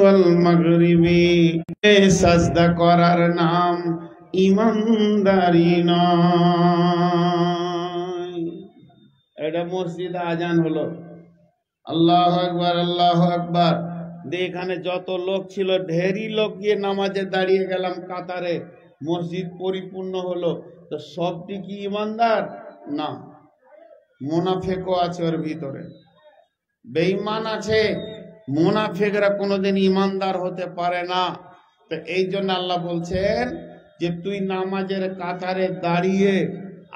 ওয়াল মাগরিবি, এই সাজদা করার নাম ইমানদারি নয়। এটা মসজিদে আজান হলো, আল্লাহু আকবার আল্লাহু আকবার। এখানে যত লোক ছিল ঢেরি লোক গিয়ে নামাজে দাঁড়িয়ে গেলাম কাতারে, মসজিদ পরিপূর্ণ হলো, তো সবটি কি ইমানদার? না, মুনাফিকও আছে ওর ভিতরে, বেঈমান আছে। মুনাফিকরা কোনোদিন ইমানদার হতে পারে না। তো এই জন্য আল্লাহ বলছেন যে তুই নামাজের কাতারে দাঁড়িয়ে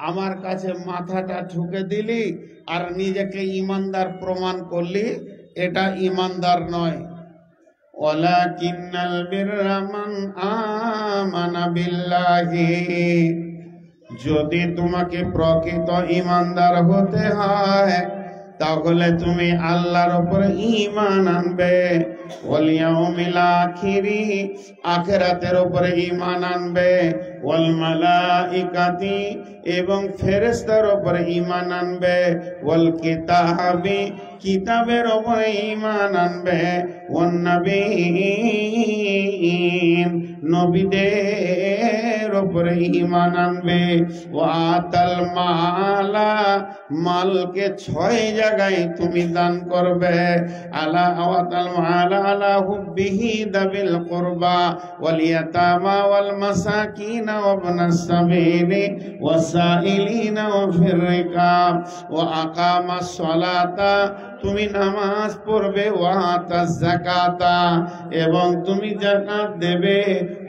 আমার কাছে মাথাটা ঠুকে দিলি আর নিজেকে ইমানদার প্রমাণ করলি, এটা ইমানদার নয়। ওয়ালাকিন্নাল বিররা মান আমানা বিল্লাহি, যদি তোমাকে প্রকৃত ইমানদার হতে হয় তাহলে তুমি আল্লাহর উপরে ঈমান আনবে, ওয়াল ইয়াউমিল আখিরি, আখিরাতের উপরে ঈমান আনবে, ওয়াল মালাইকাতি, এবং ফেরেশতার উপরে ঈমান আনবে, ওয়াল কিতাবি, কিতাবের উপরে ঈমান আনবে, ওয়ান নাবিয়্যিন, নবীদের উপরে ঈমান আনবে, ওয়া আতাল মালা, মালকে 6 জায়গায় তুমি দান করবে, আলা আওয়াতাল মালা আলা হুব্বিহি দাবিল কুরবা ওয়াল ইয়াতামা ওয়াল মাসাকিন ওয়া ইবনাস সাবিলি ওয়াসাইলিনা ওয়া ফির রিকাব ওয়া আকামাস সালাতা, তুমি নামাজ পড়বে, ওয়া আতাজ যাকাতা, এবং তুমি যাকাত দেবে,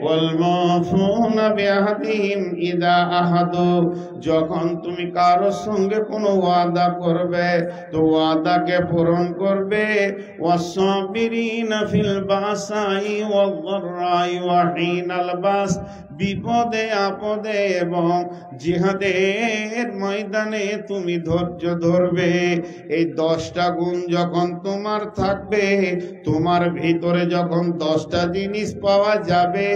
ওয়াল মাফুনা বিআহদিহিম ইদা আহাদু, যখন তুমি কারো সঙ্গে কোনো ওয়াদা করবে তো ওয়াদাকে পূরণ করবে, ওয়াসাবিরিনা ফিল বাসাই ওয়াদ দাররাই ওয়া হিনাল বাস, বিপদে আপদে এবং জিহাদের ময়দানে তুমি ধৈর্য ধরবে। এই 10টা গুণ যখন তোমার থাকবে, তোমার ভিতরে যখন 10টা জিনিস পাওয়া যাবে,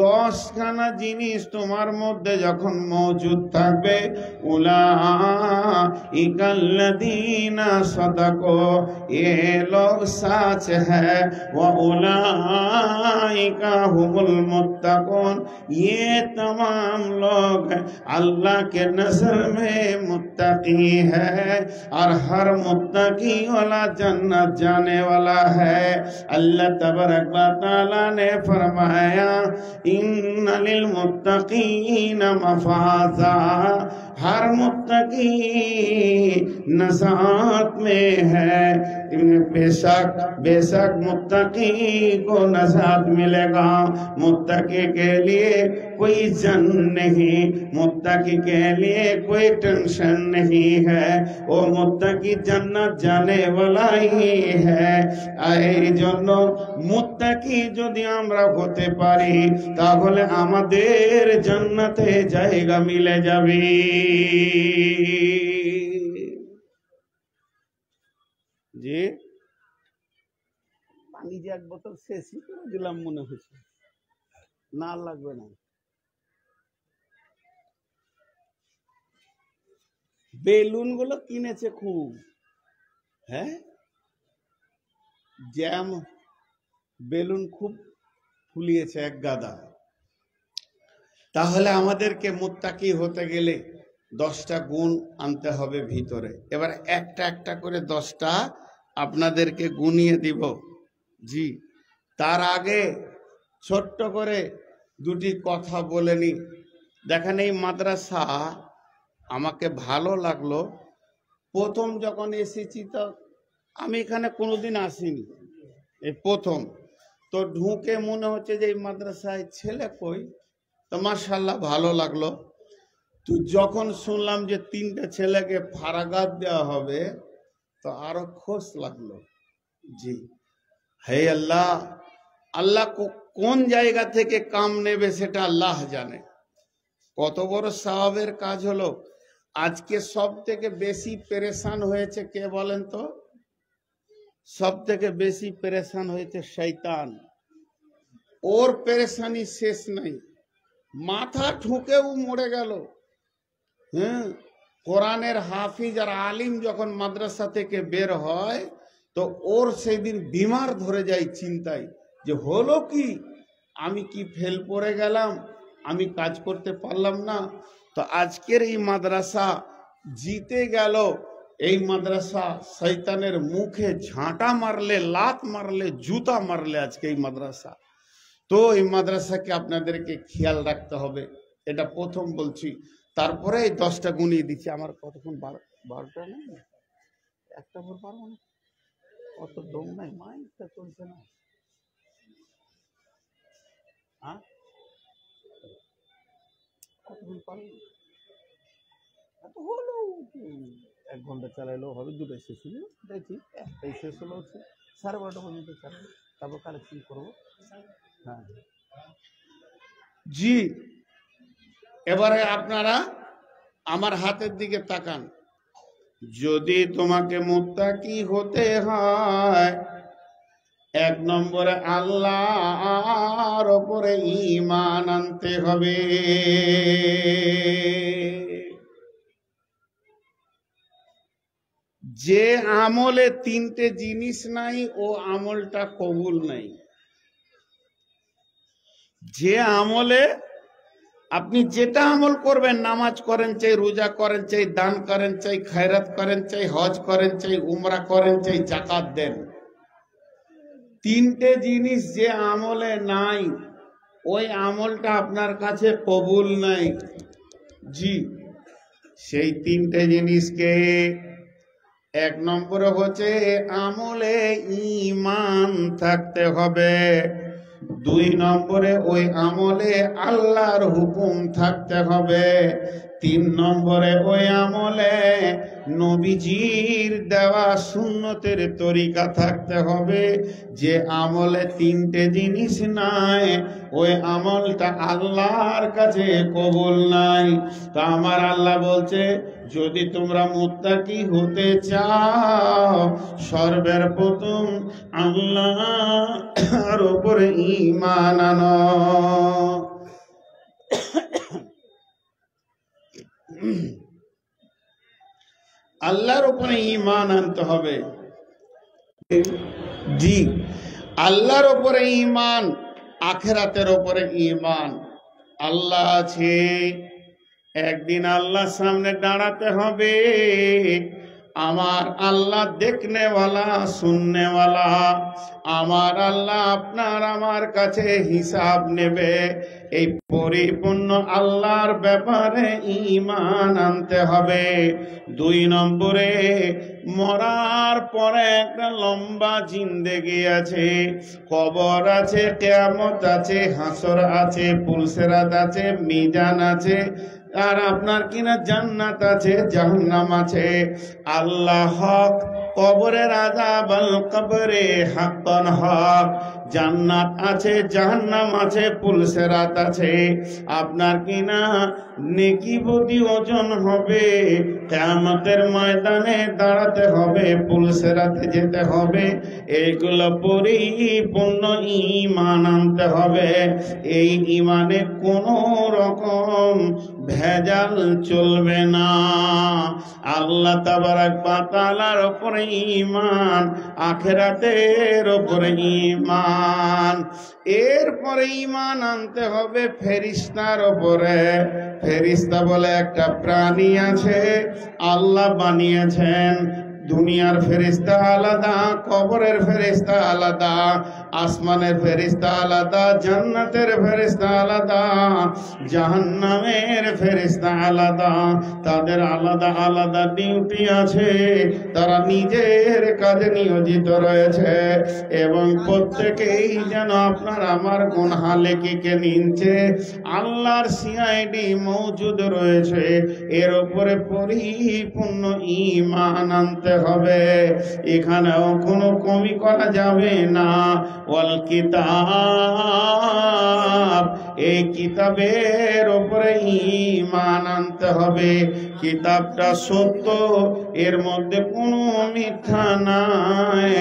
10খানা জিনিস তোমার মধ্যে যখন মজুদ থাকবে, উলাইকাল্লাযীনা সাদাকু, ये लोग सच है, व उलाइका हुमुल मुत्तकून, ये तमाम लोग अल्लाह के नजर में मुत्तकी है, और हर मुत्तकी वाला जन्नत जाने वाला है। अल्लाह तबारक व तआला ने फरमाया इन्ना लिल मुत्तकीना मफाजा, हर मुत्तकी नजात में है, बेशक बेशक मुत्तकी को नजात मिलेगा। मुत्तकी के लिए कोई जन नहीं, मुत्तकी के लिए कोई टेंशन नहीं है, वो मुत्तकी जन्नत जाने वाला ही है। এই জন্য মুত্তাকি যদি আমরা হতে পারি তাহলে আমাদের জান্নাতে জায়গা মিলে যাবে। জি, পানি যে 1 বোতল শেষই করে দিলাম মনে হচ্ছে, না লাগবে না। বেলুন গুলো কিনেছে খুব, হ্যাঁ, জ্যাম বেলুন খুব ফুলিয়েছে 1 গাদা। তাহলে আমাদেরকে মুত্তাকি হতে গেলে 10টা গুণ আনতে হবে ভিতরে। এবার একটা একটা করে 10টা আপনাদেরকে গুনিয়ে দিব। জি, তার আগে ছোট্ট করে 2টি কথা বলে নি। দেখেন, এই মাদ্রাসা আমাকে ভালো লাগলো। প্রথম যখন এসেছি তো আমি এখানে কোনোদিন আসিনি, এই প্রথম। তো ঢুকে মনে হচ্ছে যে এই মাদ্রাসায় ছেলে কই, তো মাশাআল্লাহ ভালো লাগলো। তো যখন শুনলাম যে 3টে ছেলেকে ফারাগাত দেওয়া হবে তো আরো খুশ লাগলো। জি, হে আল্লাহ, আল্লাহ কোন জায়গা থেকে কাম নেবে সেটা আল্লাহ জানে। কত বড় সওয়াবের কাজ হলো। আজকে সব থেকে বেশি পেরেশান হয়েছে কে বলেন তো? সব থেকে বেশি পেরেশান হয়েছে শয়তান। ওর পেরেশানি শেষ নাই, মাথা ঠুকেও মরে গেল। হ্যাঁ, কোরআনের হাফিজ আর আলিম যখন মাদ্রাসা থেকে বের হয় তো ওর সেই দিন বিমার ধরে যায় চিন্তায়, যে হলো কি, আমি কি ফেল পড়ে গেলাম, আমি কাজ করতে পারলাম না। তো আজকের এই মাদ্রাসা জিতে গেল। এই মাদ্রাসা শয়তানের মুখে ঝাঁটা মারলে, লাত মারলে, জুতা মারলে আজকে এই মাদ্রাসা। তো এই মাদ্রাসাকে আপনাদেরকে খেয়াল রাখতে হবে, এটা প্রথম বলছি। তারপরে এই 10টা গুনিয়ে দিচ্ছি। আমার কতক্ষণ, 12টা নেই, একটা ভোর পারবো না, অত দম নাই, মাইকটা চলছে না। হ্যাঁ, কতক্ষণ পারবো, এত হলো 1 ঘন্টা চালাইলেও হবে, 2টায় শেষ হলো, দেখি 1টায় শেষ হলো, হচ্ছে 12:30 পর্যন্ত চালাবো, তারপর কালেকশন করবো। হ্যাঁ জি, এবারে আপনারা আমার হাতের দিকে তাকান। যদি তোমাকে মুত্তাকি হতে হয়, 1 নম্বরে আল্লাহর উপরে ঈমান আনতে হবে। যে আমলে 3টে জিনিস নাই, ও আমলটা কবুল নাই। যে আমলে আপনি যেটা আমল করবেন, নামাজ করেন চাই, রোজা করেন চাই, দান করেন চাই, খায়রাত করেন চাই, হজ করেন চাই, উমরা করেন চাই, যাকাত দেন, 3টে জিনিস যে আমলে নাই, ওই আমলটা আপনার কাছে কবুল নাই। জি, সেই 3টে জিনিসকে 1 নম্বরে হচ্ছে আমলে ঈমান থাকতে হবে, 2 নম্বরে ওই আমলে আল্লাহর হুকুম থাকতে হবে, 3 নম্বরে ওই আমলে নবীজির দেওয়া সুন্নতের তরিকা থাকতে হবে। যে আমলে 3টে জিনিস নাই, ওই আমলটা আল্লাহর কাছে কবুল নাই। তো আমার আল্লাহ বলছে, যদি তোমরা মুত্তাকি হতে চাও, সর্বের প্রথম আল্লাহর উপরে ঈমান আনো। আল্লাহর উপরে ঈমান আনতে হবে। জি, আল্লাহর উপরে ঈমান, আখিরাতের উপরে ঈমান। আল্লাহ আছে, একদিন আল্লাহর সামনে দাঁড়াতে হবে। আমার আল্লাহ দেখনেওয়ালা, শুননেওয়ালা। আমার আল্লাহ আপনার আমার কাছে হিসাব নেবে। এই পরিপূর্ণ আল্লাহর ব্যাপারে ঈমান আনতে হবে। 2 নম্বরে, মরার পরে একটা লম্বা জিন্দেগি আছে, কবর আছে, কিয়ামত আছে, হাসর আছে, পুলসিরাত আছে, মিজান আছে, আর আপনার কিনা জান্নাত আছে, জাহান্নাম আছে। আল্লাহ হক, কবরের আযাব আল কবরে হাক্কান হক। জান্নাত আছে, জাহান্নাম আছে, পুলসিরাত আছে। আপনার কিনা নেকি বদি ওজন হবে, কিয়ামতের ময়দানে দাঁড়াতে হবে, পুলসিরাতে যেতে হবে। এইগুলো পরিপূর্ণ ঈমান আনতে হবে। এই ঈমানে কোনো রকম ভেজাল চলবে না। আল্লাহ তাবারাক ওয়া তাআলার উপরে ঈমান, আখিরাতের উপরে ঈমান। এরপরে ঈমান আনতে হবে ফেরেশতার উপরে। ফেরেশতা বলে একটা প্রাণী আছে, আল্লাহ বানিয়েছেন। দুনিয়ার ফেরেশতা আলাদা, কবরের ফেরেশতা আলাদা, আসমানের ফেরেশতা আলাদা, জান্নাতের ফেরেশতা আলাদা, জাহান্নামের ফেরেশতা আলাদা। তাদের আলাদা আলাদা ডিউটি আছে, তারা নিজের কাজে নিয়োজিত রয়েছে, এবং প্রত্যেকেই যেন আপনার আমার গুনাহ লেখিকে নিচ্ছে। আল্লাহর সিআইডি মওজুদ রয়েছে, এর উপরে পরিপূর্ণ ঈমান আনতে হবে। এখানেও কোনো কমি করা যাবে না। ওয়াল কিতাব, এই কিতাবের উপরে ঈমান আনতে হবে। কিতাবটা সত্য, এর মধ্যে কোনো মিথ্যা নাই।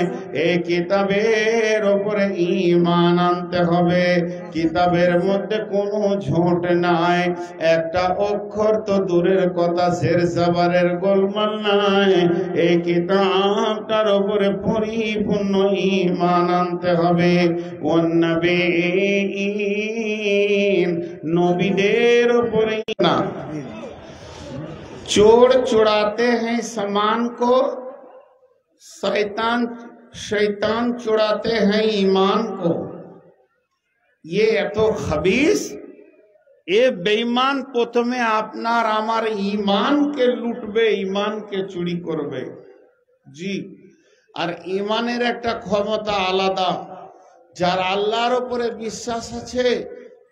এই কিতাবের ওপরে ঈমান আনতে হবে। কিতাবের মধ্যে কোনো ঝোট নাই, একটা অক্ষর তো দূরের কথা শেরশাবারের গোলমাল নাই। এই কিতাবটার ওপরে পরিপূর্ণ ঈমান আনতে হবে। ওয়ান্নাবিয়িন, নবীদের ওপরে না। चोर चुराते हैं सामान को, शैतान चुराते हैं ईमान को। ये এত খবিস, এ বেঈমান প্রথমে আপনার আমার ঈমানকে লুটবে, ঈমানকে চুরি করবে। জি, আর ঈমানের একটা ক্ষমতা আলাদা। যার আল্লাহর উপরে বিশ্বাস আছে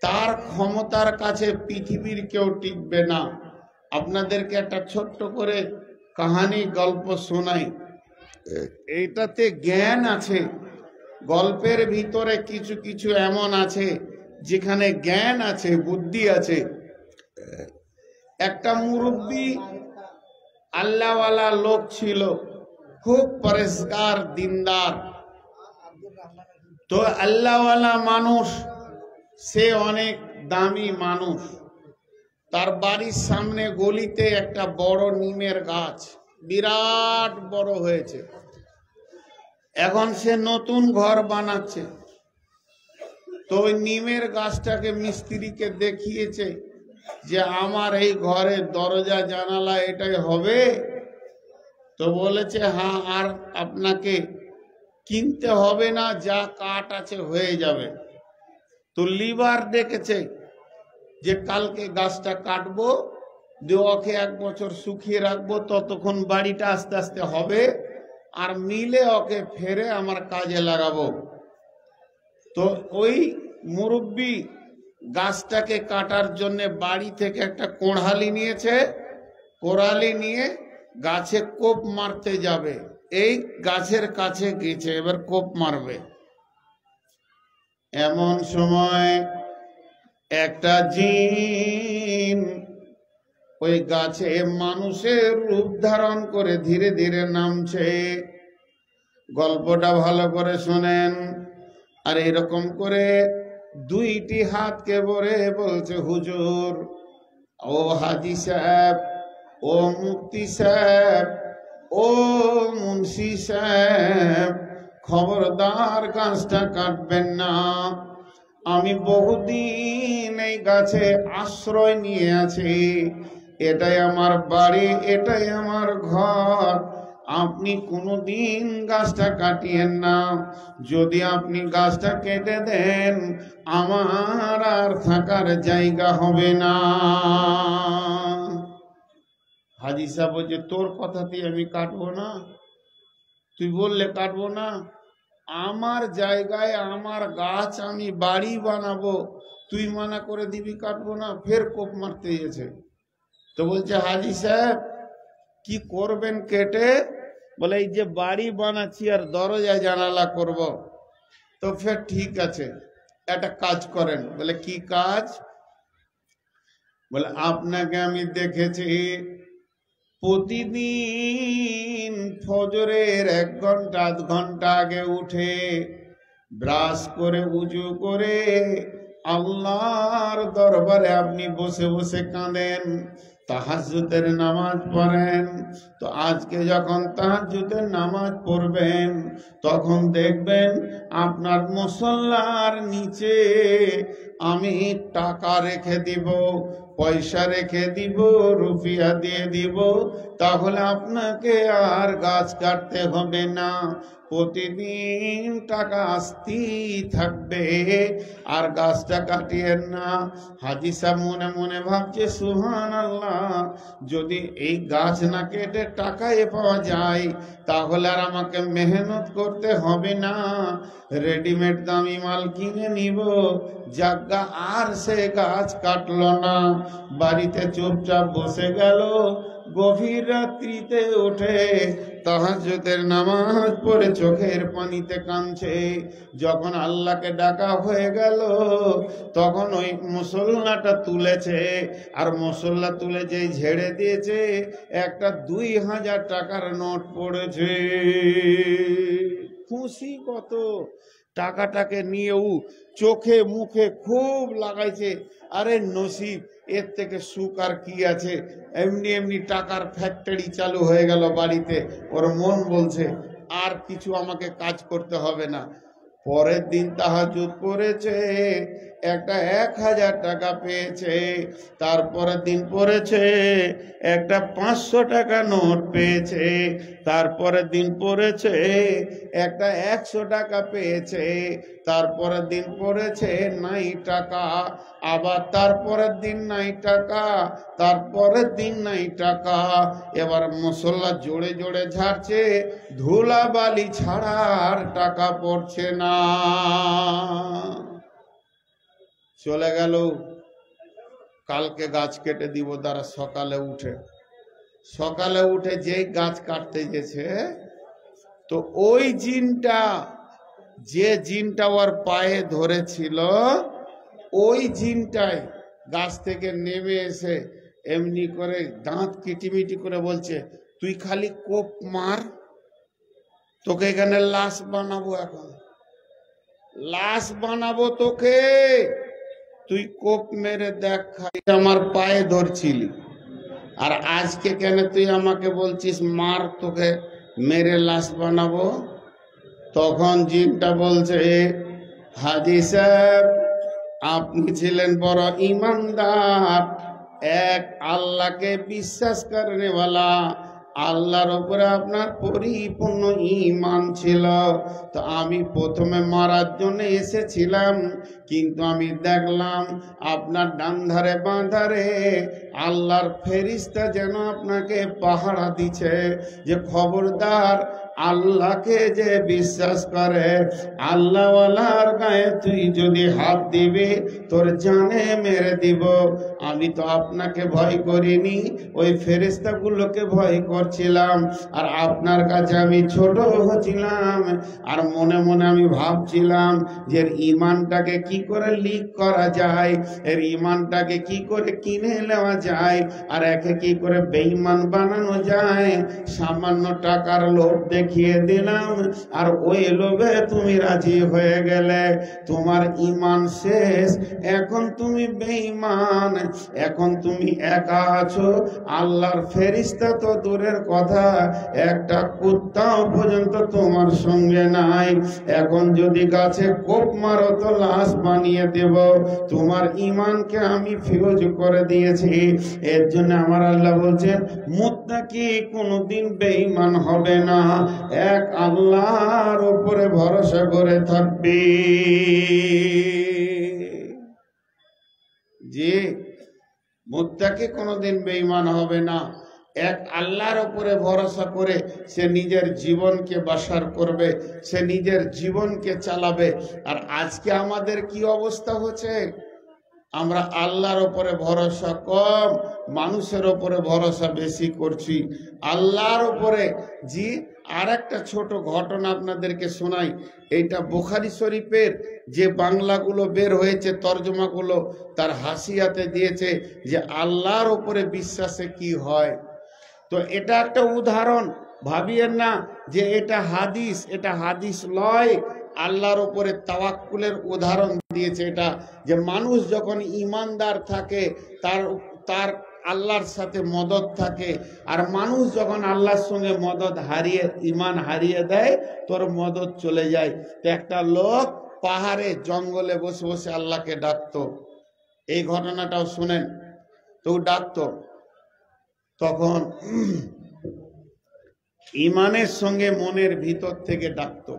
তার ক্ষমতার কাছে পৃথিবীর কেউ টিকবে না। আপনাদেরকে একটা ছোট্ট করে কাহানি গল্প শোনাই। এইটাতে জ্ঞান আছে, গল্পের ভিতরে কিছু কিছু এমন আছে যেখানে জ্ঞান আছে, বুদ্ধি আছে। একটা মুরব্বী আল্লাহওয়ালা লোক ছিল, খুব পরেশগার দিনদার। তো আল্লাহওয়ালা মানুষ, সে অনেক দামি মানুষ। তার বাড়ির সামনে গলিতে একটা বড় নিমের গাছ, বিরাট বড় হয়েছে। এখন সে নতুন ঘর বানাচ্ছে। তো ওই নিমের গাছটাকে মিস্ত্রিকে দেখিয়েছে যে আমার এই ঘরের দরজা জানালা এটাই হবে। তো বলেছে হ্যাঁ, আর আপনাকে কিনতে হবে না, যা কাঠ আছে হয়ে যাবে। তো লিবার ডেকেছে যে কালকে গাছটা কাটবো, ওকে 1 বছর শুকিয়ে রাখবো, ততক্ষণ বাড়িটা আস্তে আস্তে হবে, আর মিলে ওকে ফেরে আমার কাজে লাগাবো। তো ওই মুরব্বী গাছটাকে কাটার জন্য বাড়ি থেকে একটা কোড়ালি নিয়েছে। কোড়ালি নিয়ে গাছে কোপ মারতে যাবে। এই গাছের কাছে গেছে, এবার কোপ মারবে। এমন সময় একটা জিন ওই গাছে মানুষের রূপ ধারণ করে ধীরে ধীরে নামছে। গল্পটা ভালো করে শোনেন। আর এরকম করে 2টি হাতকে ভরে বলছে, হুজুর, ও হাজি সাহেব, ও মুফতি সাহেব, ও মুন্সি সাহেব, খবরদার গাছটা কাটবেন না। আমি বহুদিন এই গাছে আশ্রয় নিয়ে আছি, এটাই আমার বাড়ি, এটাই আমার ঘর। আপনি কোনোদিন গাছটা কাটিয়েন না। যদি আপনি গাছটা কেটে দেন আমার আর থাকার জায়গা হবে না। হাজি সাহেব বলছে, তোর কথাতেই আমি কাটবো না, তুই বললে কাটবো না। আমার জায়গায় আমার গাছ, আমি বাড়ি বানাবো, তুই মানা করে দিবি কাটবো না? ফের কোপ মারতে গেছে। তো বলছে, হাজি সাহেব কি করবেন কেটে? বলে, এই যে বাড়ি বানাচ্ছি আর দরজা জানালা করব। তো ফের ঠিক আছে, একটা কাজ করেন। বলে, কি কাজ? বলে, আপনাকে আমি দেখেছি প্রতিদিন ফজরের 1 ঘন্টা 1.5 ঘন্টা আগে উঠে ব্রাশ করে উজু করে আল্লাহর দরবারে আপনি বসে বসে কাঁদেন, তাহাজ্জুদের নামাজ পড়েন। তো আজকে যখন তাহাজ্জুদের নামাজ পড়বেন তখন দেখবেন আপনার মুসল্লার নিচে আমি টাকা রেখে দিব, পয়সা রেখে দিব, রুপিয়া দিয়ে দিব। তাহলে আপনাকে আর গাছ কাটতে হবে না, প্রতিদিন টাকা আসতেই থাকবে, আর গাছটা কাটিয়েন না। হাজি সাহেব মনে মনে ভাবছে, সুবহানাল্লাহ, যদি এই গাছ না কেটে টাকায় পাওয়া যায় তাহলে আর আমাকে মেহনত করতে হবে না, রেডিমেড দামি মাল কিনে নিব। জাগা, আর সে গাছ কাটলো না, বাড়িতে চুপচাপ বসে গেল। গভীর রাত্রিতে উঠে তাহাজ্জুদের নামাজ পড়ে চোখের পানিতে কাঁদছে। যখন আল্লাহকে ডাকা হয়ে গেল তখন ওই মুসল্লাটা তুলেছে, আর মুসল্লা তুলে যেই ঝেড়ে দিয়েছে একটা 2000 টাকার নোট পড়েছে। খুশি কত! টাকাটাকে নিয়েও চোখে মুখে খুব লাগাইছে। আরে নসিব, এর থেকে সুখ আর কি আছে? এমনি এমনি টাকার ফ্যাক্টরি চালু হয়ে গেল বাড়িতে। ওর মন বলছে আর কিছু আমাকে কাজ করতে হবে না। পরের দিন তাহাজ্জুদ করেছে, একটা 1000 টাকা পেয়েছে। তারপরের দিন পড়েছে, একটা 500 টাকা নোট পেয়েছে। তারপরের দিন পড়েছে, একটা 100 টাকা পেয়েছে। তারপরের দিন পড়েছে নাই টাকা, আবার তারপরের দিন নাই টাকা, তারপরের দিন নাই টাকা। এবার মুসল্লা জোরে জোরে ঝাড়ছে, ধুলাবালি ছাড়া আর টাকা পড়ছে না। চলে গেল। কালকে গাছ কেটে দিব তারা। সকালে উঠে যেই গাছ কাটতে গেছে, তো ওই জিনটা, যে জিনটা ওর পায়ে ধরেছিল, ওই জিনটাই গাছ থেকে নেমে এসে এমনি করে দাঁত কিটিমিটি করে বলছে, তুই খালি কোপ মার, তোকে এখানে লাশ বানাবো। এখন লাশ বানাবো তোকে, তুই কোপ মেরে দেখ। আমার পায়ে ধরছিলি, আর আজকে কেন তুই আমাকে বলছিস মার, তোকে মেরে লাশ বানাবো? তখন জিনটা বলছে, হাজী সাহেব, আপনি ছিলেন বড় ইমানদার, এক আল্লাহকে বিশ্বাস করেনেওয়ালা, আল্লাহর উপরে আপনার পরিপূর্ণ ঈমান ছিল। তো আমি প্রথমে মারার জন্য এসেছিলাম, কিন্তু আমি দেখলাম আপনার ডান ধারে বাঁ ধারে আল্লাহর ফেরেশতা যেন আপনাকে পাহারা দিচ্ছে, যে খবরদার, আল্লাহকে যে বিশ্বাস করে, আল্লাহওয়ালার গায়ে তুই যদি হাত দিবি তোর জানে মেরে দিব। আমি তো আপনাকে ভয় করিনি, ওই ফেরেশতাগুলোকে ভয় করছিলাম। আর আপনার কাছে আমি ছোট হচ্ছিলাম, আর মনে মনে আমি ভাবছিলাম যে এর ইমানটাকে কি করে লিক করা যায়, এর ইমানটাকে কি করে কিনে নেওয়া যায়, আর একে কি করে বেঈমান বানানো যায়। সামান্য টাকার লোভ দেখিয়ে দিলাম, আর ওই লোভে তুমি রাজি হয়ে গেলে। তোমার ইমান শেষ, এখন তুমি বেঈমান, এখন তুমি একা আছো। আল্লাহর ফেরেশতা তো দূরের কথা, একটা কুত্তাও পর্যন্ত তোমার সঙ্গে নাই। এখন যদি গাছে কোপ মারো তো লাশ বানিয়ে দেব। তোমার ইমানকে আমি ফিউজ করে দিয়েছি। এর জন্য আমার আল্লাহ বলছেন, মুত্তাকি কোনোদিন বেঈমান হবে না, এক আল্লাহর উপরে ভরসা করে থাকবে। যে মুত্তাকি কোনোদিন বেঈমান হবে না, এক আল্লাহর উপরে ভরসা করে সে নিজের জীবনকে বাসার করবে, সে নিজের জীবনকে চালাবে। আর আজকে আমাদের কি অবস্থা হচ্ছে, আমরা আল্লাহর উপরে ভরসা কম, মানুষের উপরে ভরসা বেশি করছি। আল্লাহর উপরে। জি, আর একটা ছোট ঘটনা আপনাদেরকে শোনাই। এইটা বুখারী শরীফের যে বাংলাগুলো বের হয়েছে, তর্জমাগুলো, তার হাসিয়াতে দিয়েছে যে আল্লাহর উপরে বিশ্বাসে কি হয়। তো এটা একটা উদাহরণ, ভাবিয়েন না যে এটা হাদিস, এটা হাদিস লয়। আল্লাহর উপরে তাওয়াক্কুলের উদাহরণ দিয়েছে এটা, যে মানুষ যখন ইমানদার থাকে তার আল্লাহর সাথে মদদ থাকে, আর মানুষ যখন আল্লাহর সঙ্গে মদদ হারিয়ে, ইমান হারিয়ে দেয়, তোর মদদ চলে যায়। তো একটা লোক পাহাড়ে জঙ্গলে বসে বসে আল্লাহকে ডাকতো। এই ঘটনাটাও শুনেন। তো ডাকতো, তখন ইমানের সঙ্গে মনের ভিতর থেকে ডাকতো,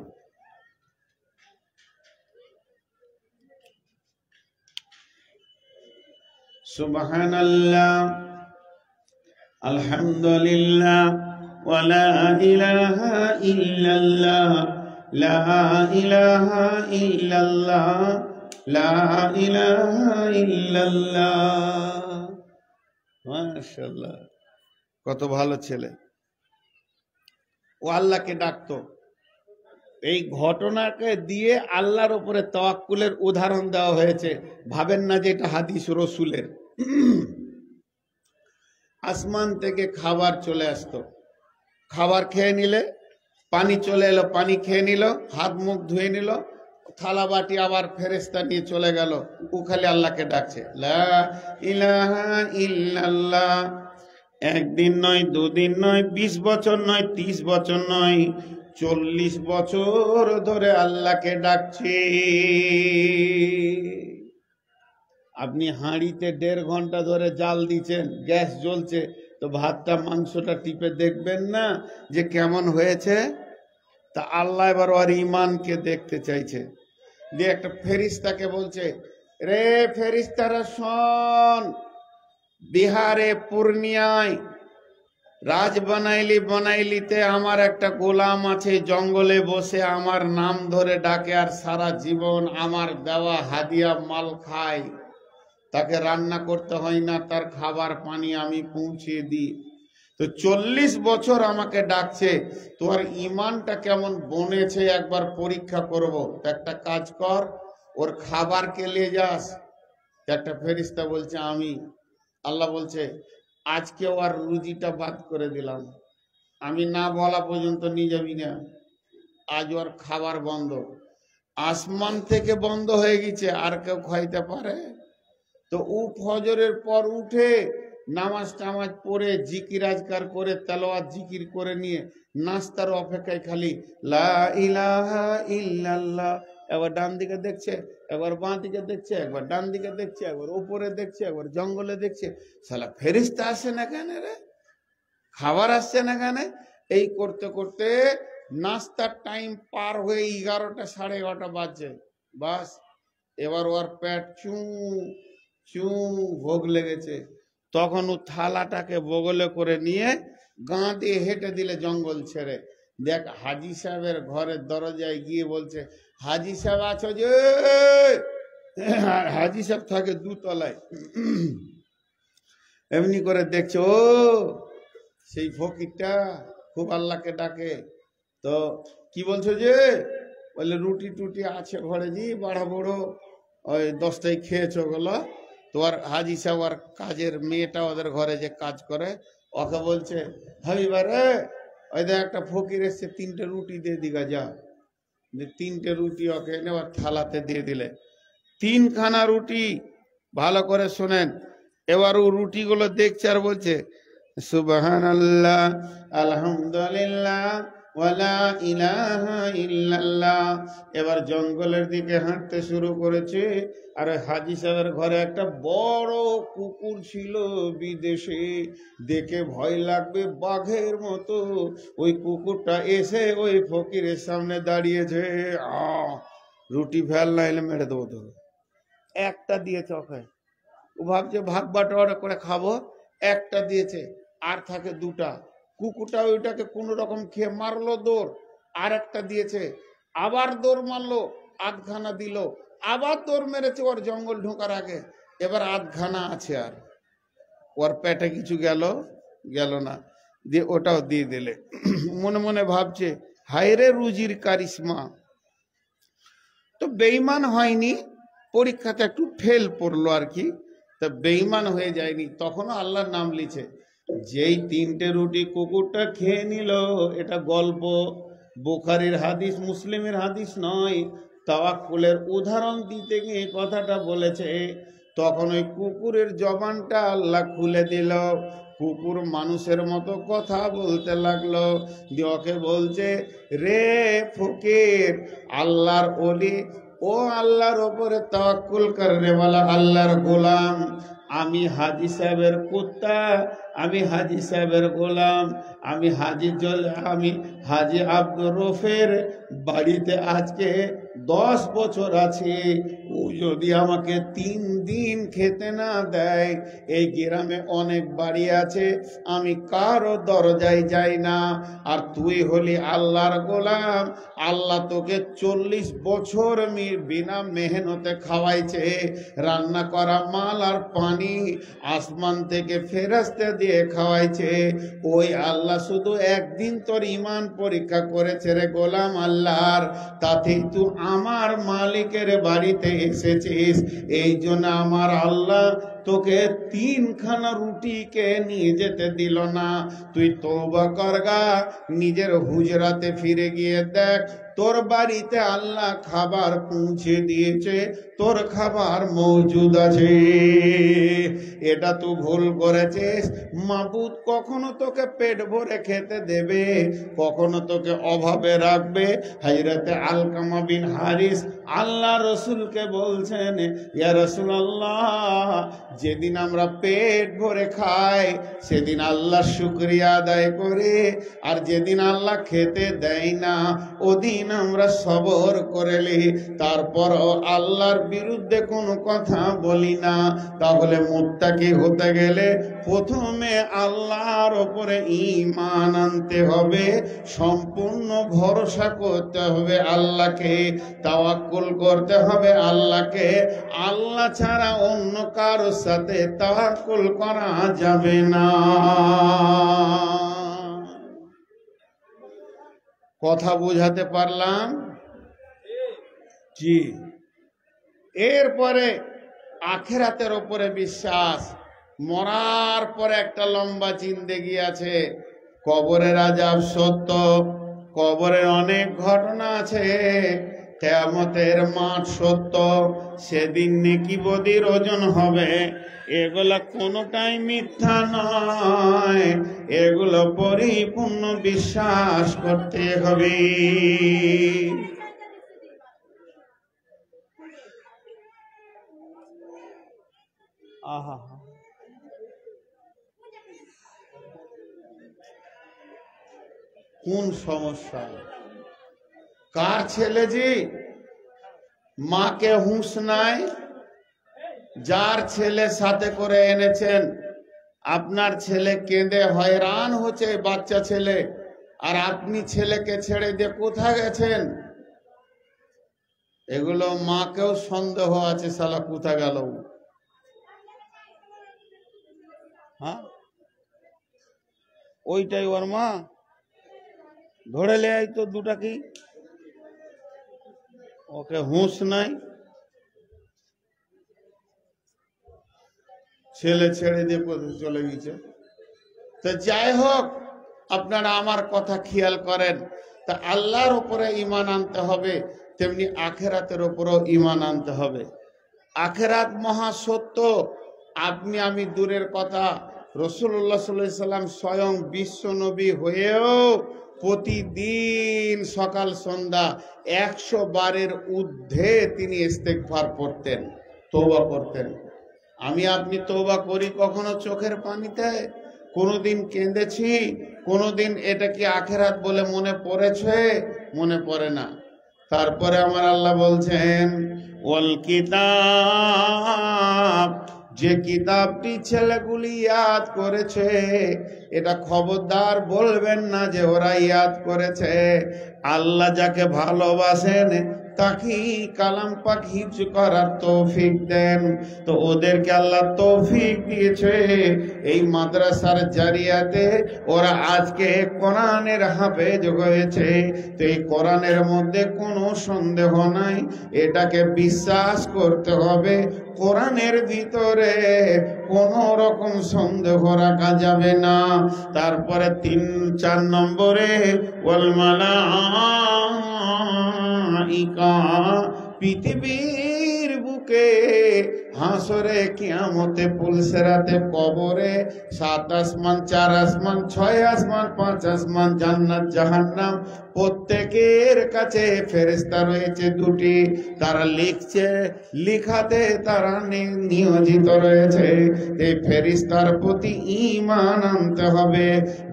সুবহানাল্লাহ, আলহামদুলিল্লাহ, ওয়া লা ইলাহা ইল্লাল্লাহ, লা ইলাহা ইল্লাল্লাহ, লা ইলাহা ইল্লাল্লাহ। মাশাআল্লাহ, কত ভালো ছেলে। ও আল্লাহকে ডাকতো। এই ঘটনাকে দিয়ে আল্লাহর উপরে তাওয়াক্কুলের উদাহরণ দেওয়া হয়েছে। ভাবেন না যে এটা হাদিস রসুলের। আসমান থেকে খাবার চলে আসতো, খাবার খেয়ে নিলে পানি চলে এলো, পানি খেয়ে নিল, হাত মুখ ধুয়ে নিল, থালা বাটি আবার ফেরেশতা নিয়ে চলে গেল, ও খালি আল্লাহকে ডাকছে, লা ইলাহা ইল্লাল্লাহ। একদিন নয়, দুদিন নয়, 20 বছর নয়, 30 বছর নয়, 40 বছর ধরে আল্লাহকে ডাকছে। আপনি হাঁড়িতে 1.5 ঘন্টা ধরে জাল দিচ্ছেন, গ্যাস জ্বলছে, তো ভাতটা মাংসটা টিপে দেখবেন না যে কেমন হয়েছে? তা আল্লাহ এবার ওর ইমানকে দেখতে চাইছে, দিয়ে একটা ফেরেশতাকে বলছে, রে ফেরেশতারা শোন, বিহারে পূর্ণিয়ায় বনাইলিতে আমার একটা গোলাম আছে, জঙ্গলে বসে আমার নাম ধরে ডাকে আর সারা জীবন আমার দেওয়া হাদিয়া মাল খায়। তাকে রান্না করতে হয় না, তার খাবার পানি আমি পৌঁছে দিই। তো 40 বছর আমাকে ডাকছে, তোমার ইমানটা কেমন বনেছে একবার পরীক্ষা করব। তো একটা কাজ কর, ওর খাবারকে নিয়ে যাস। একটা ফেরেশতা বলছে আমি। আল্লাহ বলছে আজকে ওর রুজিটা বাদ করে দিলাম, আমি না বলা পর্যন্ত নিয়ে যাবি না, আজ ওর খাবার বন্ধ। আসমান থেকে বন্ধ হয়ে গেছে, আর কেউ খাইতে পারে? তো ও ফজরের পর উঠে নামাজ টামাজ পড়ে জিকির আজকার করে তেলাওয়াত জিকির করে নিয়ে নাস্তার অপেক্ষায় খালি লা ইলাহা ইল্লাল্লাহ। একবার ডান দিকে দেখছে, একবার বাঁ দিকে দেখছে, একবার ডান দিকে দেখছে, একবার উপরে দেখছে, একবার জঙ্গলে দেখছে। শালা ফেরেশতা আসছে না কেন রে, খাবার আসছে না কেন? এই করতে করতে নাস্তার টাইম পার হয়ে 11টা 11:30 বাজছে। বাস এবার ওর পেট চু চু ভোগ লেগেছে। তখন ও থালাটাকে বগলে করে নিয়ে গা দিয়ে হেঁটে দিলে জঙ্গল ছেড়ে। দেখ হাজি সাহেবের ঘরের দরজায় গিয়ে বলছে, হাজি সাহেব আছো যে? হাজি সাহেব থাকে 2 তলায়। এমনি করে দেখছে, ও সেই ফকিরটা খুব আল্লাহকে ডাকে। তো কি বলছো যে? বলে রুটি টুটি আছে ঘরে জি, বাড়া বড় ওই 10টাই খেয়েছো গুলো। তোমার হাজি সাহেব আর কাজের মেয়েটা ওদের ঘরে যে কাজ করে, ওকে বলছে, হাবিবারে ওই দেখ একটা ফকির এসছে, 3টে রুটি দিয়ে দিগা যা। 3টে রুটি ওকে এনে ওর থালাতে দিয়ে দিলে, 3খানা রুটি। ভালো করে শোনেন, এবার ও রুটিগুলো দেখছে আর বলছে সুবহানাল্লাহ, আলহামদুলিল্লাহ, ওয়ালা ইলাহা ইল্লাল্লাহ। এবার জঙ্গলের দিকে হাঁটতে শুরু করেছে। আর হাজি সাহেবের ঘরে একটা বড় কুকুর ছিল বিদেশে, দেখে ভয় লাগবে বাঘের মতো। ওই কুকুরটা এসে ওই ফকিরের সামনে দাঁড়িয়েছে। রুটি ফেল না এলে মেরে দেবো তো। একটা দিয়েছে ওকে, ও ভাবছে ভাগ বাটোয়ারা করে খাবো, একটা দিয়েছে, আর থাকে 2টা। কুকুরটা ওইটাকে কোন রকম খেয়ে মারলো দৌড়, আর একটা দিয়েছে, আবার দৌড় মারলো, 8খানা দিল, আবার দৌড় মেরেছে ওর জঙ্গল ঢোকার আগে। এবার 8খানা আছে, আর ওর পেটে কিছু গেল না, দিয়ে ওটাও দিয়ে দিলে। মনে মনে ভাবছে হায়রে রুজির কারিশমা। তো বেঈমান হয়নি, পরীক্ষাতে একটু ফেল পড়লো আর কি, তা বেঈমান হয়ে যায়নি, তখনও আল্লাহর নাম লিছে। যেই 3টে রুটি কুকুরটা খেয়ে নিল, এটা গল্প, বুখারীর হাদিস, মুসলিমের হাদিস নয়। তাওয়াক্কুলের উদাহরণ দিতে গিয়ে কথাটা বলেছে। তখন ওই কুকুরের জবানটা আল্লাহ খুলে দিল, কুকুর মানুষের মতো কথা বলতে লাগলো। ওকে বলছে, রে ফকির, আল্লাহর ওলি, ও আল্লাহর ওপরে তাওয়াক্কুল করনে ওয়ালা আল্লাহর গোলাম, আমি হাজি সাহেবের কুত্তা, আমি হাজি সাহেবের গোলাম, আমি হাজি আব্দুর রফের বাড়িতে আজকে 10 বছর আছে, ও যদি আমাকে 3 দিন খেতে না দেয়, এই গ্রামে অনেক বাড়ি আছে, আমি কারো দরজায় যাই না। আর তুই হলি আল্লাহর গোলাম, আল্লাহ তোকে 40 বছর বিনা মেহনতে খাওয়াইছে, রান্না করা মাল আর পানি আসমান থেকে ফেরেশতা দিয়ে খাওয়াইছে। ওই আল্লাহ শুধু একদিন তোর ঈমান পরীক্ষা করেছে রে গোলাম আল্লাহর, তাতেই তুই আমার মালিকের বাড়িতে এসেছিস। এই জন্য আমার আল্লাহ তোকে 3 খানা রুটিকে নিয়ে যেতে দিল না। তুই তওবা করগা, নিজের হুজরাতে ফিরে গিয়ে দেখ, তোর বাড়িতে আল্লাহ খাবার পৌঁছে দিয়েছে, তোর খাবার মজুদ আছে। এটা তুই ভুল করেছিস। মাবুদ কখনো তোকে পেট ভরে খেতে দেবে, কখনো তোকে অভাবে রাখবে। হযরতে আলকামা বিন হারিস আল্লাহ রসুলকে বলছেন, ইয়া রাসূলুল্লাহ, যেদিন আমরা পেট ভরে খাই সেদিন আল্লাহর শুকরিয়া আদায় করে, আর যেদিন আল্লাহ খেতে দেয় না ওদিন আমরা সবর করেলি, তারপরও আল্লাহর বিরুদ্ধে কোনো কথা বলি না। তাহলে মুত্তাকি হতে গেলে প্রথমে আল্লাহর ওপরে ঈমান আনতে হবে, সম্পূর্ণ ভরসা করতে হবে আল্লাহকে, তাওয়াক্কুল করতে হবে আল্লাহকে। আল্লাহ ছাড়া অন্য কারোর সাথে তাওয়াক্কুল করা যাবে না। কথা বুঝাতে পারলাম? জি। এরপরে আখিরাতের উপরে বিশ্বাস, মরার পরে একটা লম্বা জিন্দেগি আছে, কবরের আযাব সত্য, কবরের অনেক ঘটনা আছে, কিয়ামতের মাঠ সত্য, সেদিন নেকি বদির ওজন হবে, এগুলা কোনোটাই মিথ্যা নয়, এগুলো পরিপূর্ণ বিশ্বাস করতে হবে। আহা, কোন সমস্যা? কার ছেলে জি? মাকে হুঁশ নাই, যার ছেলে সাথে করে এনেছেন, আপনার ছেলে কেঁদে হয়রান হচ্ছে, বাচ্চা ছেলে, আর আপনি ছেলেকে ছেড়ে দিয়ে কোথায় গেছেন? এগুলো মাকেও সন্দেহ আছে, শালা কোথায় গেল। হ্যাঁ, ওইটাই ওর মা, ধরে লে আই তো দুটা কি, ওকে হুঁশ নাই, ছেলে ছেড়ে দিয়ে চলে গেছে। তো যাই হোক, আপনারা আমার কথা খেয়াল করেন, তা আল্লাহর উপরে ঈমান আনতে হবে, তেমনি আখিরাতের উপরেও ঈমান আনতে হবে। আখিরাত মহা সত্য, আপনি আমি দূরের কথা, রাসূলুল্লাহ সাল্লাল্লাহু আলাইহি সাল্লাম স্বয়ং বিশ্ব নবী হয়েও প্রতিদিন সকাল সন্ধ্যা 100 বারের ঊর্ধ্বে তিনি ইস্তেগফার পড়তেন, তওবা করতেন। আমি আপনি তওবা করি কখনো চোখের পানিতে? কোনোদিন কেঁদেছি? কোনোদিন এটা কি আখিরাত বলে মনে পড়েছে? মনে পড়ে না। তারপরে আমার আল্লাহ বলছেন, ওয়াল কিতাব, যে কিতাবটি ছেলেগুলি ইয়াদ করেছে, এটা খবরদার বলবেন না যে ওরা ইয়াদ করেছে। আল্লাহ যাকে ভালোবাসেন তাকে কালাম পাক হিফজ করার তৌফিক দেন। তো ওদেরকে আল্লাহ তৌফিক দিয়েছে, এই মাদ্রাসার জারিয়াতে ওরা আজকে কোরআনের হাফেজ হয়েছে। তো এই কোরআনের মধ্যে কোনো সন্দেহ নাই, এটাকে বিশ্বাস করতে হবে। কোরআনের ভিতরে কোনো রকম সন্দেহ রাখা যাবে না। তারপরে 3-4 নম্বরে ওয়াল মালাইকা, পৃথিবীর বুক বুকে, হাসরে কিয়ামতে পুলসেরাতে কবরে, 7 আসমান 4 আসমান 6 আসমান 5 আসমান, জান্নাত জাহান্নাম, প্রত্যেকের কাছে ফেরেশতা রয়েছে 2টি। তারা লিখছে, লিখাতে তারা নিয়োজিত রয়েছে। এই ফেরেশতার প্রতি ঈমান আনতে হবে।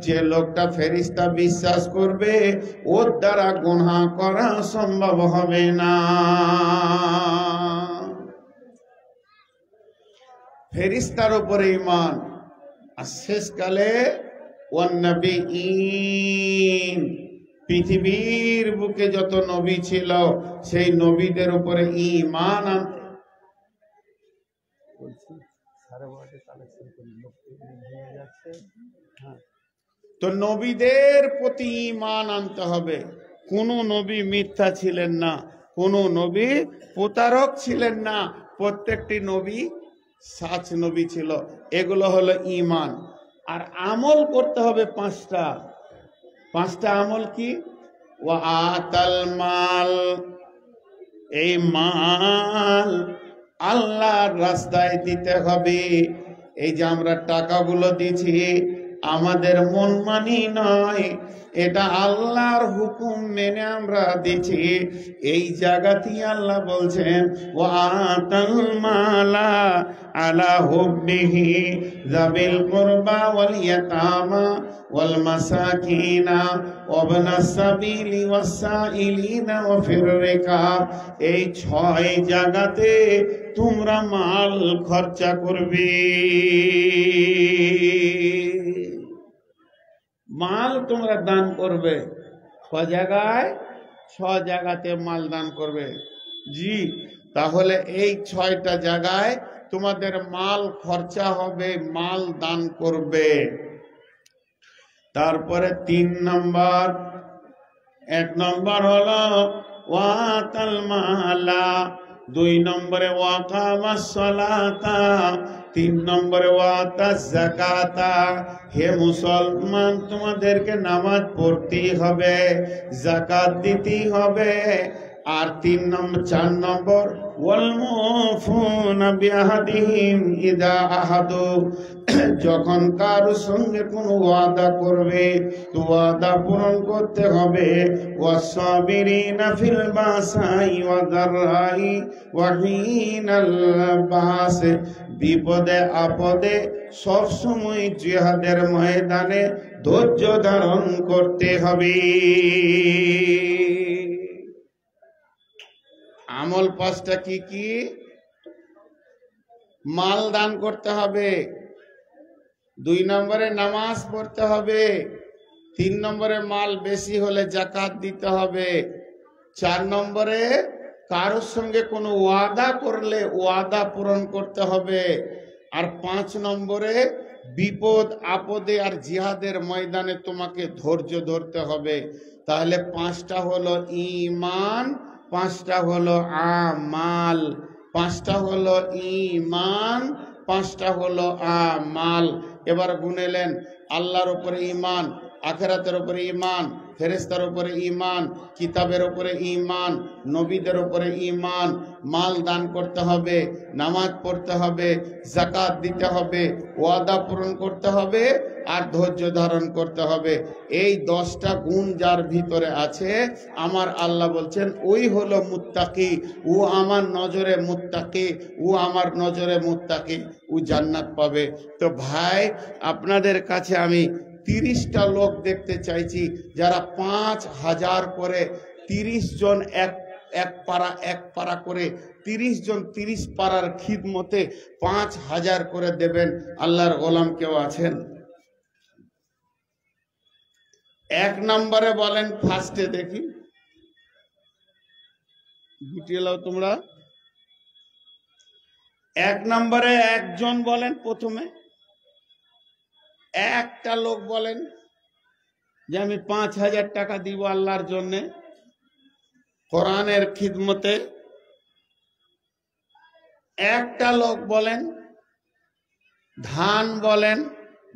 যে লোকটা ফেরেশতা বিশ্বাস করবে, ওর দ্বারা গুনাহ করা সম্ভব হবে না। ফেরেশতার উপরে ঈমান। আর শেষকালে ওয়ান নবিয়্যিন, পৃথিবীর বুকে যত নবী ছিল সেই নবীদের উপরে ঈমান আনতে। তো নবীদের প্রতি ঈমান আনতে হবে। কোন নবী মিথ্যা ছিলেন না, কোন নবী প্রতারক ছিলেন না, প্রত্যেকটি নবী সাচ নবী ছিল। এগুলো হলো ঈমান। আর আমল করতে হবে 5টা। 5টা আমল কি? ওয়া আতাল মাল, এই মাল আল্লাহর রাস্তায় দিতে হবে। এই যে আমরা টাকাগুলো দিছি, আমাদের মন মানি নয়, এটা আল্লাহর হুকুম মেনে আমরা দিছি। এই জায়গাতেই আল্লাহ বলছেন ওয়া আতাল মালা আলা হুব্বিহি যাবিল কুরবা ওয়াল ইয়াতামা ওয়াল মাসাকিনা ওয়াবনাস সাবিলি ওয়াস সাইলিনা ওয়া ফির রিকাব। এই 6 জায়গাতে তোমরা মাল খরচা করবে। মাল তোমরা দান করবে। 6 জায়গায়, 6 জায়গাতে মাল দান করবে। জি, তাহলে এই 6টা জায়গায় তোমাদের মাল খরচা হবে, মাল দান করবে। তারপরে 3 নম্বর, 1 নম্বর হলো ওয়াতাল মালা, 2 নম্বরে ওয়াকামাস সালাতা, 3 নম্বরে ওয়াতাজ যাকাতা। হে মুসলমান, তোমাদেরকে নামাজ পড়তেই হবে, যাকাত দিতেই হবে। আর 4 নম্বর ওয়াল মুফুনা বিআহদিহিম ইযা আহাদু, যখন কারো সঙ্গে কোনো ওয়াদা করবে তো ওয়াদা পূরণ করতে হবে। ওয়াসাবিরিনা ফিল বাসাই ওয়া দাররাই ওয়া হিনাল বাস, বিপদে আপদে সব সময় জিহাদের ময়দানে ধৈর্য ধারণ করতে হবে। আমল 5টা কি কি? মাল দান করতে হবে, 2 নম্বরে নামাজ পড়তে হবে, 3 নম্বরে মাল বেশি হলে যাকাত দিতে হবে, 4 নম্বরে কারোর সঙ্গে কোনো ওয়াদা করলে ওয়াদা পূরণ করতে হবে, আর 5 নম্বরে বিপদ আপদে আর জিহাদের ময়দানে তোমাকে ধৈর্য ধরতে হবে। তাহলে 5টা হলো ঈমান, 5টা হলো আমাল, 5টা হলো ঈমান, 5টা হলো আমাল। এবার গুনেলেন, আল্লাহর উপরে ঈমান, আখিরাতের উপরে ঈমান, ফেরেশতার উপরে ঈমান, কিতাবের উপরে ঈমান, নবীদের উপরে ঈমান, মাল দান করতে হবে, নামাজ পড়তে হবে, যাকাত দিতে হবে, ওয়াদা পূরণ করতে হবে, আর ধৈর্য ধারণ করতে হবে। এই 10টা গুণ যার ভিতরে আছে, আমার আল্লাহ বলছেন ওই হলো মুত্তাকি, ও আমার নজরে মুত্তাকি, ও আমার নজরে মুত্তাকি, ও জান্নাত পাবে। তো ভাই, আপনাদের কাছে আমি 30টা লোক দেখতে চাইছি যারা 5000 করে, 30 জন এক পারা করে, 30 জন 30 পারার খিদমতে 5000 করে দেবেন। আল্লাহর গোলাম কেউ আছেন? 1 নম্বরে বলেন, ফার্স্টে দেখি, গুটিয়ে লাও তোমরা। 1 নম্বরে একজন বলেন, প্রথমে একটা লোক বলেন যে আমি 5000 টাকা দিব আল্লাহর জন্য কোরআনের খিদমতে। একটা লোক বলেন। ধান বলেন,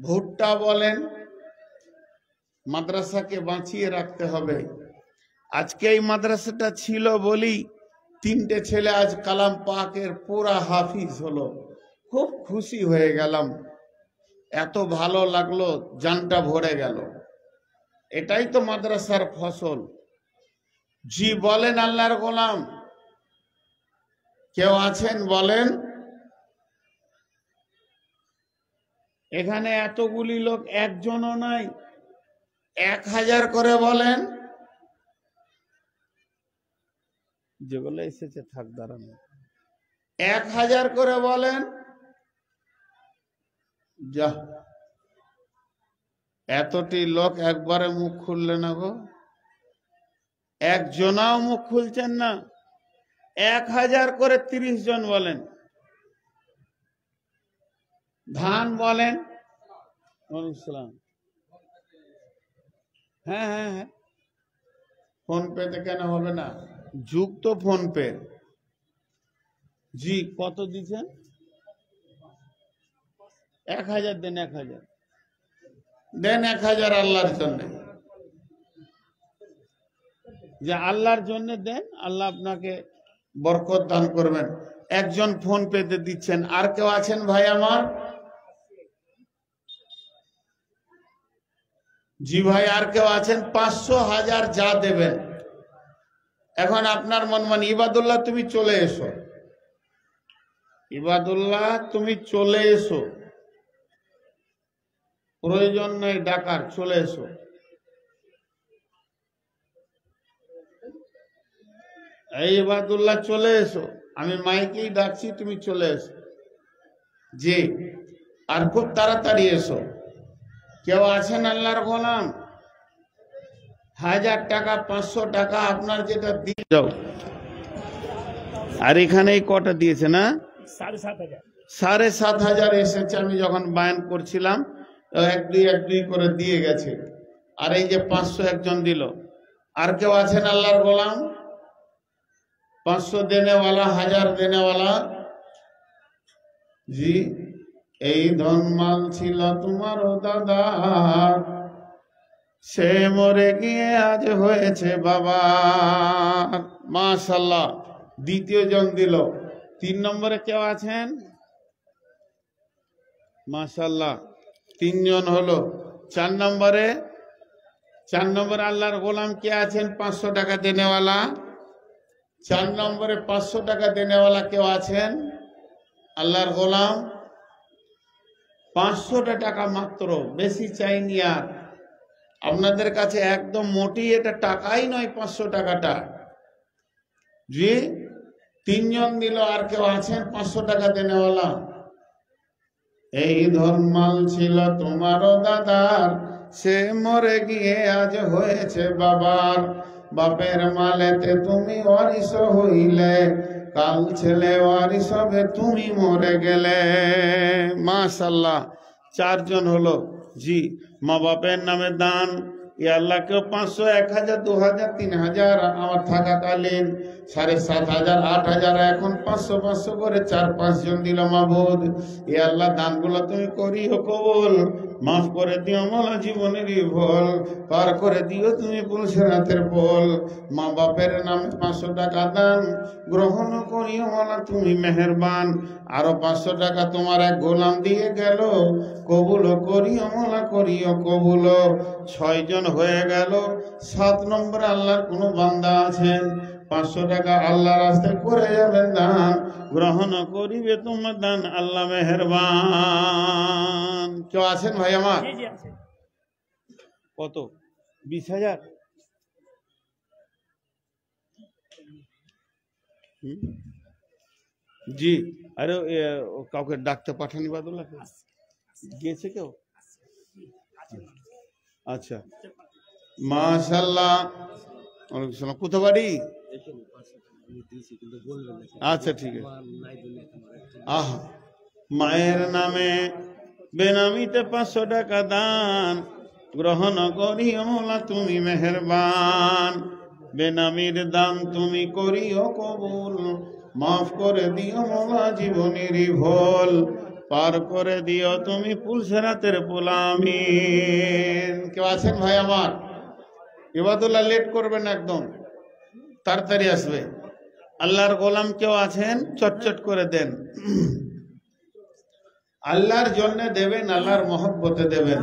ভুট্টা বলেন। মাদ্রাসাকে বাঁচিয়ে রাখতে হবে। আজকে এই মাদ্রাসাটা ছিল বলি তিনটে ছেলে আজ কালাম পাকের পুরা হাফিজ হলো, খুব খুশি হয়ে গেলাম, এত ভালো লাগলো, জানটা ভরে গেল। এটাই তো মাদ্রাসার ফসল। জি বলেন আল্লাহর গোলাম, কেউ আছেন বলেন? এখানে এতগুলি লোক একজনও নাই, 1000 করে বলেন। যেগুলো এসেছে থাক দাঁড়ানো, 1000 করে বলেন। যা, এতটি লোক একবারে মুখ খুললে না গো, একজনাও মুখ খুলছেন না। 1000 করে 30 জন বলেন। ধান বলেন। ওয়ালাইকুম। হ্যাঁ হ্যাঁ হ্যাঁ, ফোন পেতে কেন হবে না, যুগ তো ফোন পে। জি কত দিচ্ছেন? 1000 দেন, 1000 দেন, 1000 আল্লাহর জন্য, যে আল্লাহর জন্য দেন, আল্লাহ আপনাকে বরকত দান করবেন। একজন ফোন পেতে দিচ্ছেন, আর কেউ আছেন ভাই আমার? জি ভাই, আর কেউ আছেন? 500, 1000 যা দেবেন। এখন আপনার মন মানে, ইবাদুল্লাহ তুমি চলে এসো, ইবাদুল্লাহ তুমি চলে এসো, প্রয়োজন নেই ডাকার, চলে এসো। এই ইবাদুল্লাহ চলে এসো, আমি মাইকেই ডাকছি, তুমি চলে এসো। জি, আর খুব তাড়াতাড়ি এসো। কেউ আছেন আল্লাহর গোলাম? 1000 টাকা, 500 টাকা, আপনার যেটা দিয়ে যাও। আর এখানে কটা দিয়েছে না? 7,500 এসেছে। আমি যখন বায়ান করছিলাম, 1-2 করে দিয়ে গেছে। আর এই যে 500 একজন দিল। আর কেউ আছেন আল্লাহর গোলাম? 500 দেনেওয়ালা, 1000 দেনেওয়ালা? জি, এই ধনমাল ছিল তোমার দাদা, সে মরে গিয়ে আজ হয়েছে বাবা। মাশাআল্লাহ, দ্বিতীয় জন দিল। 3 নম্বরে কেউ আছেন? মাশাআল্লাহ, 3 জন হলো। 4 নম্বরে আল্লাহর গোলাম কে আছেন? 500 টাকা দেনেওয়ালা। 4 নম্বরে 500 টাকা দেনেওয়ালা কেউ আছেন? আল্লাহর গোলাম। 500 টাকা মাত্র, বেশি চাইনি আর। আপনাদের কাছে একদম মোটেই এটা টাকাই নয়, 500 টাকাটা। জি, 3 জন দিল। আর কেউ আছেন 500 টাকা দেনেওয়ালা? এই ধনমাল ছিল তোমারও দাদার, সে মরে গিয়ে আজ হয়েছে বাবার। বাপের মালেতে তুমি ওয়ারিশ হইলে, কাল ছেলে ওয়ারিশ হবে তুমি মরে গেলে। মাশাআল্লাহ, 4 জন হলো। জি, মা বাপের নামে দান, এ আল্লাহকে 500, 1000, 2000, 3000 আমার থাকাকালীন 7,500, 8,000, এখন 500 করে 4-5 জন দিল। মাবুদ, এ আল্লাহ দানগুলো তুমি করিও কবুল, মাফ করে দিও মোলা জীবনেরই ভুল, পার করে দিও তুমি পুলসেরাতের পোল। মা বাপের নামে 500 টাকা দান গ্রহণ করিও মোলা তুমি মেহেরবান। আরো 500 টাকা তোমার এক গোলাম দিয়ে গেল, কবুল করিও মোলা করিও কবুল। 6 জন হয়ে গেল। 7 নম্বরে আল্লাহর কোন বান্দা আছেন? 500 টাকা আল্লাহর রাস্তায় করে যাবেন দান, গ্রহণ করিবে তোমার দান, আল্লাহ মেহেরবান। কেউ আছেন ভাই আমার? কত? 20,000? জি, আরে কাউকে ডাকতে পাঠানি বাদুল্লাহ? গিয়েছে কেউ? আচ্ছা, মাশাআল্লাহ। ওয়ালাইকুম সালাম। কোথা বাড়ি? আচ্ছা ঠিক আছে। আহা, মায়ের নামে বেনামিতে 500 টাকা দান গ্রহণ করিও মোলা তুমি মেহেরবান। বেনামির দান তুমি করিও কবুল, মাফ করে দিও মোলা জীবনেরই ভুল, পার করে দিও তুমি পুলসেরাতের পোল। আমিন। কেউ আছেন ভাই আমার? ইবাদুল্লাহ লেট করবেন, একদম তাড়াতাড়ি আসবে। আল্লাহর গোলাম কেউ আছেন? চটচট করে দেন। আল্লাহর জন্য দেবেন, আল্লাহর মহব্বতে দেবেন।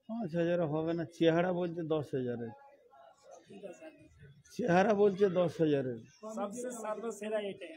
পাঁচ হাজারে হবে না, চেহারা বলছে 10,000-এর, চেহারা বলছে 10,000-এর। सबसे सर्वसेरा एटाই